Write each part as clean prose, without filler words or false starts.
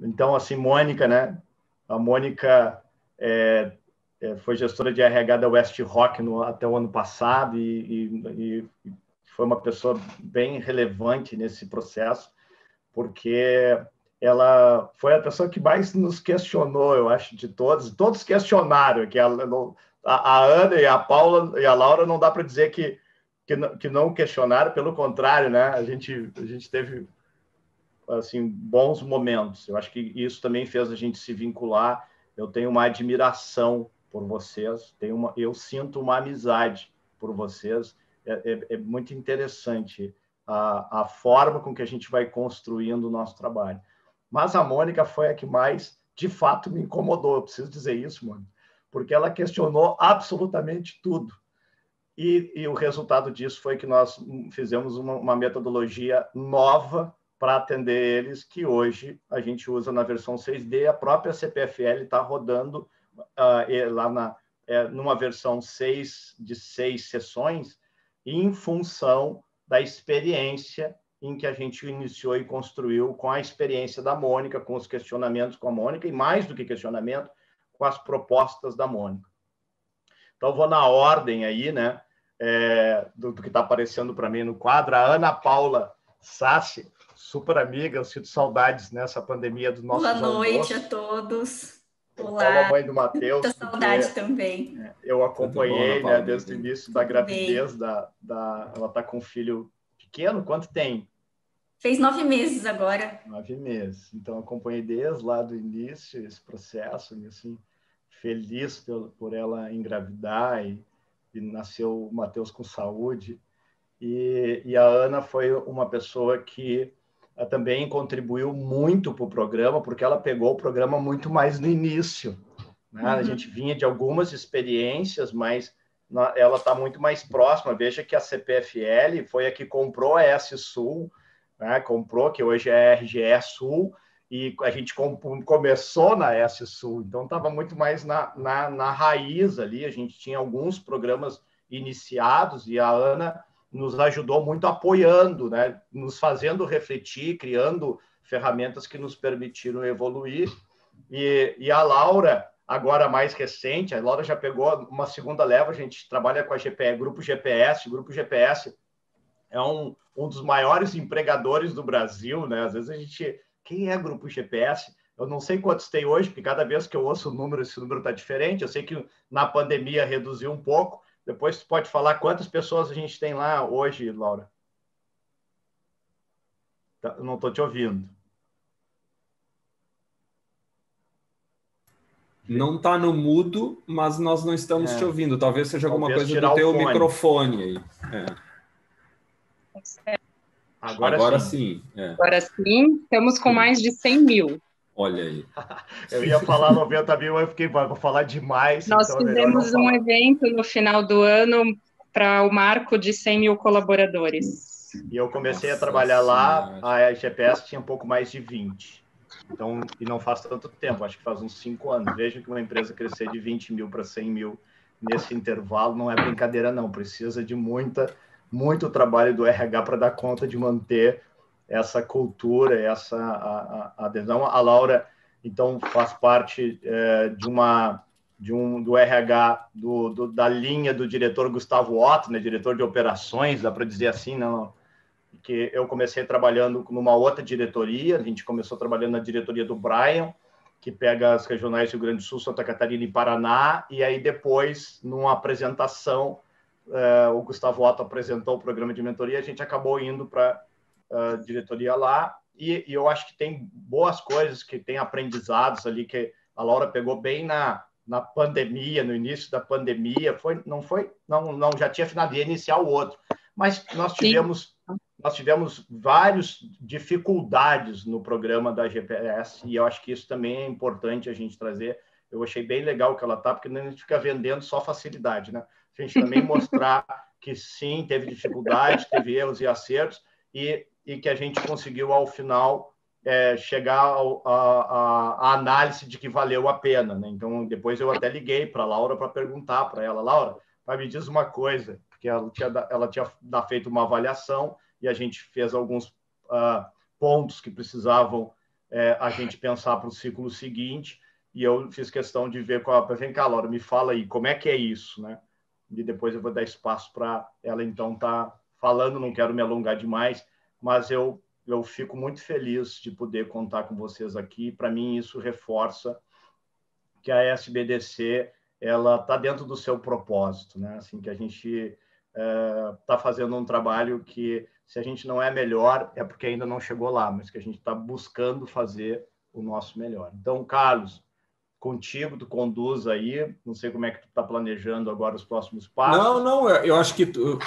Então, assim, Mônica, né? A Mônica foi gestora de RH da West Rock até o ano passado e foi uma pessoa bem relevante nesse processo, porque ela foi a pessoa que mais nos questionou, eu acho, de todos. Todos questionaram, que a Ana e a Paula e a Laura não dá para dizer que não questionaram, pelo contrário, né? A gente teve assim bons momentos. Eu acho que isso também fez a gente se vincular. Eu tenho uma admiração por vocês, eu sinto uma amizade por vocês. É muito interessante a forma com que a gente vai construindo o nosso trabalho. Mas a Mônica foi a que mais, de fato, me incomodou. Eu preciso dizer isso, Mônica, porque ela questionou absolutamente tudo. E o resultado disso foi que nós fizemos uma metodologia nova para atender eles, que hoje a gente usa na versão 6D. A própria CPFL está rodando lá numa versão 6 de 6 sessões, em função da experiência em que a gente iniciou e construiu com a experiência da Mônica, com os questionamentos com a Mônica, e mais do que questionamento, com as propostas da Mônica. Então, vou na ordem aí, né, do que está aparecendo para mim no quadro. A Ana Paula Sassi, super amiga, eu sinto saudades nessa pandemia dos nossos almoços. Boa noite a todos. Olá. A mãe do Matheus. Muita saudade também. Eu acompanhei, bom, né, desde o início da gravidez. Ela está com um filho pequeno. Quanto tem? Fez 9 meses agora. 9 meses. Então, acompanhei desde lá do início esse processo, e assim, feliz por ela engravidar, e nasceu o Matheus com saúde. E a Ana foi uma pessoa que também contribuiu muito para o programa, porque ela pegou o programa muito mais no início, né? Uhum. A gente vinha de algumas experiências, mas ela está muito mais próxima. Veja que a CPFL foi a que comprou a S Sul, né? Comprou, que hoje é a RGE Sul, e a gente começou na S Sul, então estava muito mais na raiz ali. A gente tinha alguns programas iniciados, e a Ana nos ajudou muito apoiando, né? Nos fazendo refletir, criando ferramentas que nos permitiram evoluir. E a Laura, agora mais recente, a Laura já pegou uma segunda leva. A gente trabalha com a GPE, Grupo GPS. O Grupo GPS é um dos maiores empregadores do Brasil, né? Às vezes a gente... Quem é Grupo GPS? Eu não sei quantos tem hoje, porque cada vez que eu ouço o número, esse número está diferente. Eu sei que na pandemia reduziu um pouco. Depois você pode falar quantas pessoas a gente tem lá hoje, Laura? Eu não estou te ouvindo. Não está no mudo, mas nós não estamos te ouvindo. Talvez seja alguma coisa do teu microfone aí. Agora sim. Agora sim, estamos com mais de 100 mil. Olha aí. Eu ia falar 90 mil, eu fiquei, vou falar demais. Nós então fizemos um evento no final do ano para o marco de 100 mil colaboradores. E eu comecei a trabalhar lá, a GPS tinha um pouco mais de 20. Então, e não faz tanto tempo, acho que faz uns 5 anos. Veja que uma empresa crescer de 20 mil para 100 mil nesse intervalo não é brincadeira, não. Precisa de muito trabalho do RH para dar conta de manter essa cultura, essa adesão. A Laura, então, faz parte do RH da linha do diretor Gustavo Otto, né, diretor de operações, dá para dizer assim, não, que eu comecei trabalhando numa outra diretoria. A gente começou trabalhando na diretoria do Brian, que pega as regionais Rio Grande do Sul, Santa Catarina e Paraná, e aí depois, numa apresentação, o Gustavo Otto apresentou o programa de mentoria, a gente acabou indo para a diretoria lá, e eu acho que tem boas coisas, que tem aprendizados ali, que a Laura pegou bem na pandemia, no início da pandemia. Não, já tinha finado, ia iniciar o outro, mas nós tivemos várias dificuldades no programa da GPS, e eu acho que isso também é importante a gente trazer. Eu achei bem legal que ela está, porque não a gente fica vendendo só facilidade, né? A gente também mostrar que sim, teve dificuldade, teve erros e acertos, e que a gente conseguiu, ao final, chegar à análise de que valeu a pena, né? Então, depois eu até liguei para a Laura para perguntar para ela: Laura, me diz uma coisa, porque ela tinha feito uma avaliação, e a gente fez alguns pontos que precisavam a gente pensar para o ciclo seguinte, e eu fiz questão de ver vem cá, Laura, me fala aí, como é que é isso, né? E depois eu vou dar espaço para ela, então, tá falando, não quero me alongar demais, mas eu fico muito feliz de poder contar com vocês aqui. Para mim, isso reforça que a SBDC ela está dentro do seu propósito, né? Assim, que a gente está fazendo um trabalho que, se a gente não é melhor, é porque ainda não chegou lá, mas que a gente está buscando fazer o nosso melhor. Então, Carlos, contigo, tu conduz aí, não sei como é que tu está planejando agora os próximos passos. Não, eu acho que tu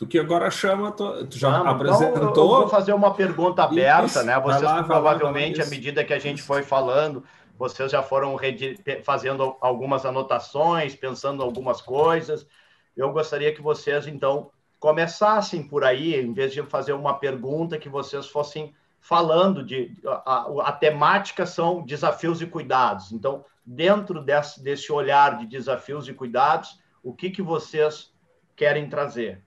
que agora chama, tu já apresentou. Então, eu vou fazer uma pergunta aberta, né? Vocês provavelmente, à medida que a gente foi falando, vocês já foram fazendo algumas anotações, pensando algumas coisas. Eu gostaria que vocês, então, começassem por aí, em vez de fazer uma pergunta, que vocês fossem falando a temática são desafios e cuidados. Então, dentro desse olhar de desafios e cuidados, o que vocês querem trazer?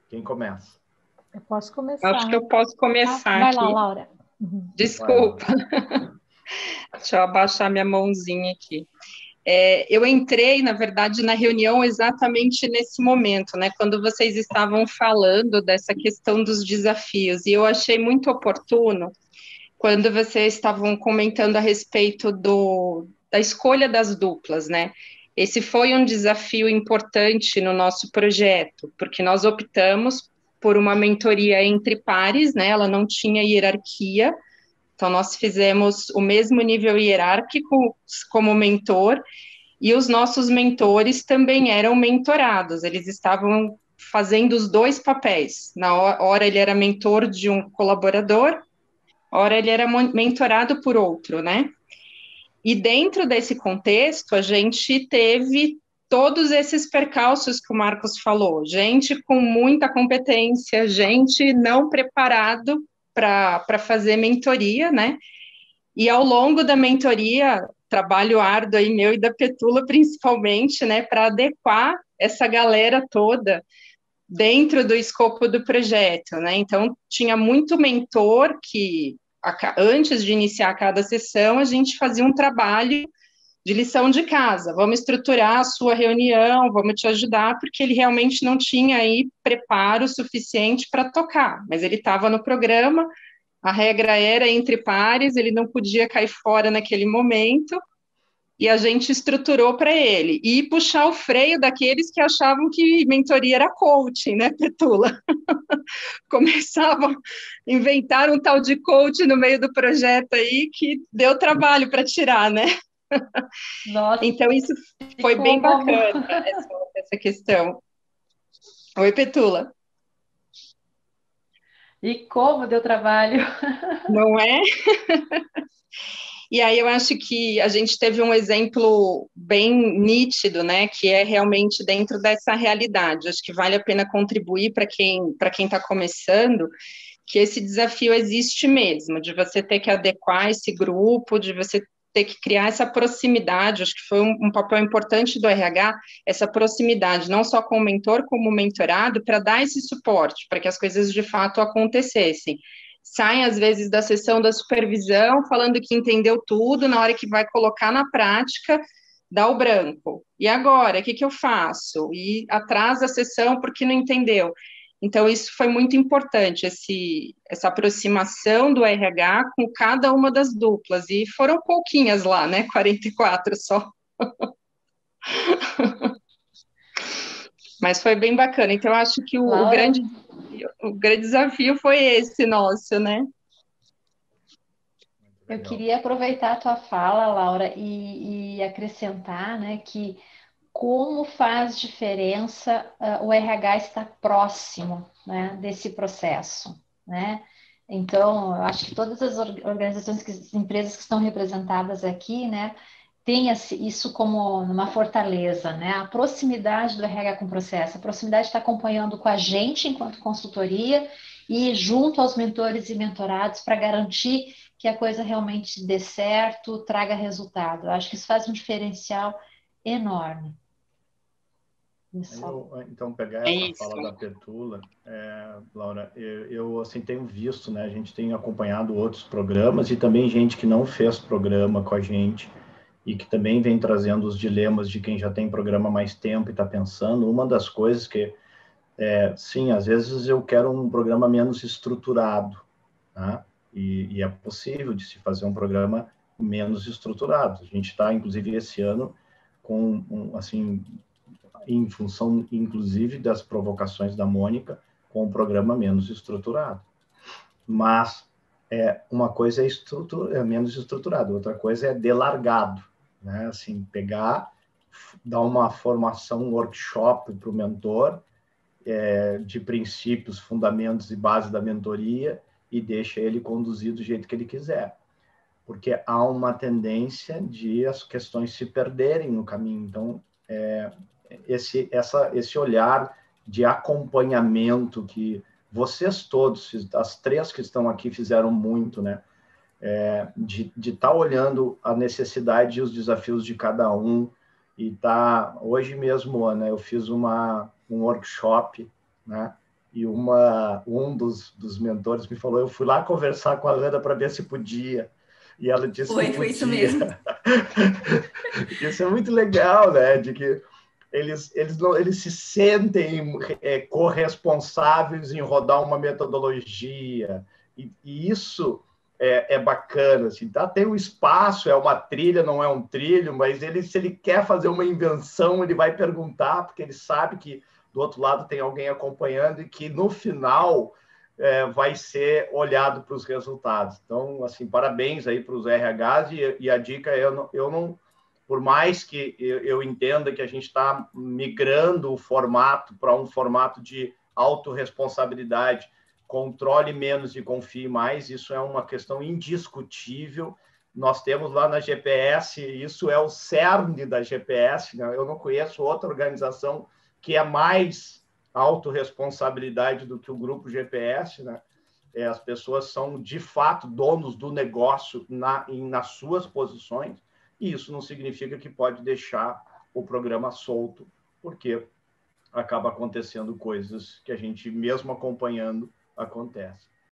Quem começa? Eu posso começar. Acho que eu posso começar Vai aqui. lá, Laura. Desculpa. Deixa eu abaixar minha mãozinha aqui. Eu entrei, na verdade, na reunião exatamente nesse momento, né, quando vocês estavam falando dessa questão dos desafios, e eu achei muito oportuno quando vocês estavam comentando a respeito da escolha das duplas, né? Esse foi um desafio importante no nosso projeto, porque nós optamos por uma mentoria entre pares, né? Ela não tinha hierarquia, então nós fizemos o mesmo nível hierárquico como mentor, e os nossos mentores também eram mentorados, eles estavam fazendo os dois papéis. Na hora ele era mentor de um colaborador, ora ele era mentorado por outro, né? E dentro desse contexto, a gente teve todos esses percalços que o Marcos falou, gente com muita competência, gente não preparado para fazer mentoria, né? E ao longo da mentoria, trabalho árduo aí meu e da Petula principalmente, né, para adequar essa galera toda dentro do escopo do projeto, né? Então, tinha muito mentor que, antes de iniciar cada sessão, a gente fazia um trabalho de lição de casa. Vamos estruturar a sua reunião, vamos te ajudar, porque ele realmente não tinha aí preparo suficiente para tocar, mas ele estava no programa, a regra era entre pares, ele não podia cair fora naquele momento, e a gente estruturou para ele, e puxar o freio daqueles que achavam que mentoria era coaching, né, Petula? Começavam a inventar um tal de coach no meio do projeto aí, que deu trabalho para tirar, né? Nossa, então, isso foi bem bacana, essa questão. Oi, Petula. E como deu trabalho. Não é? E aí eu acho que a gente teve um exemplo bem nítido, né, que é realmente dentro dessa realidade. Acho que vale a pena contribuir para quem está começando, que esse desafio existe mesmo, de você ter que adequar esse grupo, de você ter que criar essa proximidade. Acho que foi um papel importante do RH, essa proximidade, não só com o mentor, como o mentorado, para dar esse suporte, para que as coisas de fato acontecessem. Saem, às vezes, da sessão da supervisão, falando que entendeu tudo, na hora que vai colocar na prática, dá o branco. E agora, o que eu faço? E atrasa a sessão porque não entendeu. Então, isso foi muito importante, essa aproximação do RH com cada uma das duplas, e foram pouquinhas lá, né? 44 só. Mas foi bem bacana. Então, eu acho que o grande desafio foi esse nosso, né? Eu queria aproveitar a tua fala, Laura, e acrescentar, né, que como faz diferença o RH estar próximo, né, desse processo, né? Então, eu acho que todas as organizações, empresas que estão representadas aqui, né, tem isso como uma fortaleza, né? A proximidade do RH com o processo, a proximidade de estar acompanhando com a gente enquanto consultoria e junto aos mentores e mentorados para garantir que a coisa realmente dê certo, traga resultado. Eu acho que isso faz um diferencial enorme. Então, pegar essa fala da Petula, Laura, eu assim, tenho visto, né? A gente tem acompanhado outros programas e também gente que não fez programa com a gente e que também vem trazendo os dilemas de quem já tem programa há mais tempo e está pensando. Uma das coisas que, sim, às vezes eu quero um programa menos estruturado, tá? E é possível de se fazer um programa menos estruturado. A gente está, inclusive, esse ano com, assim, em função, inclusive, das provocações da Mônica, com um programa menos estruturado. Mas uma coisa é menos estruturado, outra coisa é delargado, né? Assim, pegar, dar uma formação, um workshop para o mentor, de princípios, fundamentos e base da mentoria, e deixa ele conduzir do jeito que ele quiser. Porque há uma tendência de as questões se perderem no caminho. Então, esse olhar de acompanhamento que vocês todos, as três que estão aqui, fizeram muito, né? De estar olhando a necessidade e os desafios de cada um. E hoje mesmo, Ana, eu fiz um workshop, né? E um dos mentores me falou, eu fui lá conversar com a Ana para ver se podia. E ela disse que podia. Foi isso mesmo. Isso é muito legal, né? De que eles se sentem corresponsáveis em rodar uma metodologia. E isso é bacana. Assim, tá? Tem um espaço, é uma trilha, não é um trilho, mas se ele quer fazer uma invenção, ele vai perguntar, porque ele sabe que do outro lado tem alguém acompanhando e que no final vai ser olhado para os resultados. Então, assim, parabéns aí para os RHs e a dica eu não, por mais que eu entenda que a gente está migrando o formato para um formato de autorresponsabilidade, controle menos e confie mais, isso é uma questão indiscutível. Nós temos lá na GPS, isso é o cerne da GPS, né? Eu não conheço outra organização que é mais autorresponsabilidade do que o grupo GPS, né? As pessoas são, de fato, donos do negócio nas suas posições, e isso não significa que pode deixar o programa solto, porque acaba acontecendo coisas que a gente, mesmo acompanhando, acontece.